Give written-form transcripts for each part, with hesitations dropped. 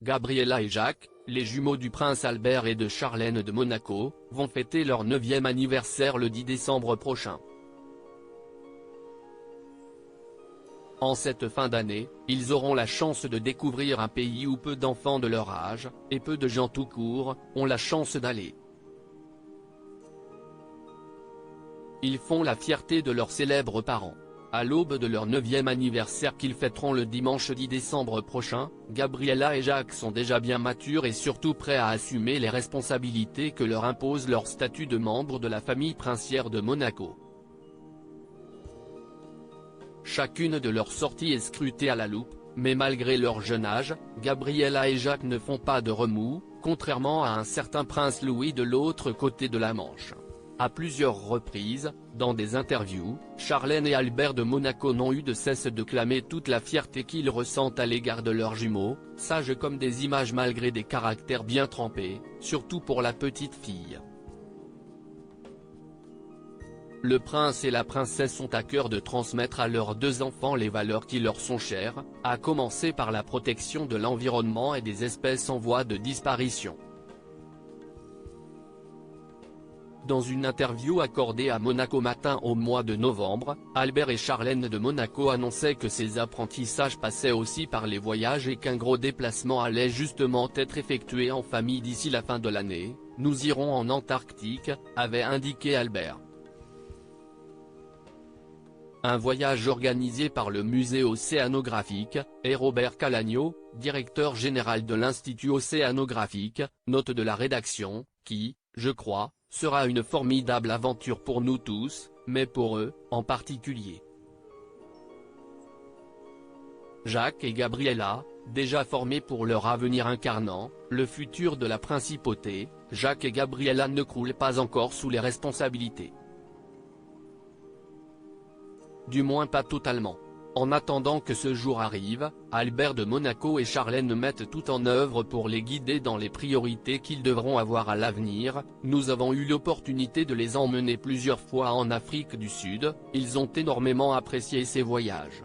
Gabriella et Jacques, les jumeaux du prince Albert et de Charlène de Monaco, vont fêter leur 9e anniversaire le 10 décembre prochain. En cette fin d'année, ils auront la chance de découvrir un pays où peu d'enfants de leur âge, et peu de gens tout court, ont la chance d'aller. Ils font la fierté de leurs célèbres parents. À l'aube de leur 9e anniversaire qu'ils fêteront le dimanche 10 décembre prochain, Gabriella et Jacques sont déjà bien matures et surtout prêts à assumer les responsabilités que leur impose leur statut de membre de la famille princière de Monaco. Chacune de leurs sorties est scrutée à la loupe, mais malgré leur jeune âge, Gabriella et Jacques ne font pas de remous, contrairement à un certain prince Louis de l'autre côté de la Manche. À plusieurs reprises, dans des interviews, Charlène et Albert de Monaco n'ont eu de cesse de clamer toute la fierté qu'ils ressentent à l'égard de leurs jumeaux, sages comme des images malgré des caractères bien trempés, surtout pour la petite fille. Le prince et la princesse ont à cœur de transmettre à leurs 2 enfants les valeurs qui leur sont chères, à commencer par la protection de l'environnement et des espèces en voie de disparition. Dans une interview accordée à Monaco Matin au mois de novembre, Albert et Charlène de Monaco annonçaient que ces apprentissages passaient aussi par les voyages et qu'un gros déplacement allait justement être effectué en famille d'ici la fin de l'année. « Nous irons en Antarctique », avait indiqué Albert. Un voyage organisé par le musée océanographique, et Robert Calagno, directeur général de l'Institut océanographique, note de la rédaction, qui, je crois, sera une formidable aventure pour nous tous, mais pour eux, en particulier. Jacques et Gabriella, déjà formés pour leur avenir incarnant, le futur de la principauté, Jacques et Gabriella ne croulent pas encore sous les responsabilités. Du moins pas totalement. En attendant que ce jour arrive, Albert de Monaco et Charlène mettent tout en œuvre pour les guider dans les priorités qu'ils devront avoir à l'avenir. Nous avons eu l'opportunité de les emmener plusieurs fois en Afrique du Sud, ils ont énormément apprécié ces voyages.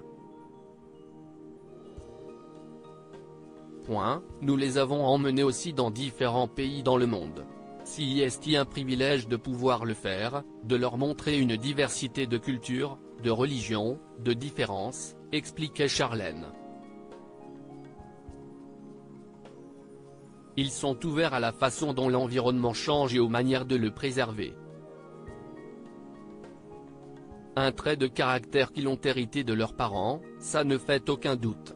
Nous les avons emmenés aussi dans différents pays dans le monde. C'est un privilège de pouvoir le faire, de leur montrer une diversité de cultures, de religions, de différences, expliquait Charlène. Ils sont ouverts à la façon dont l'environnement change et aux manières de le préserver. Un trait de caractère qu'ils ont hérité de leurs parents, ça ne fait aucun doute.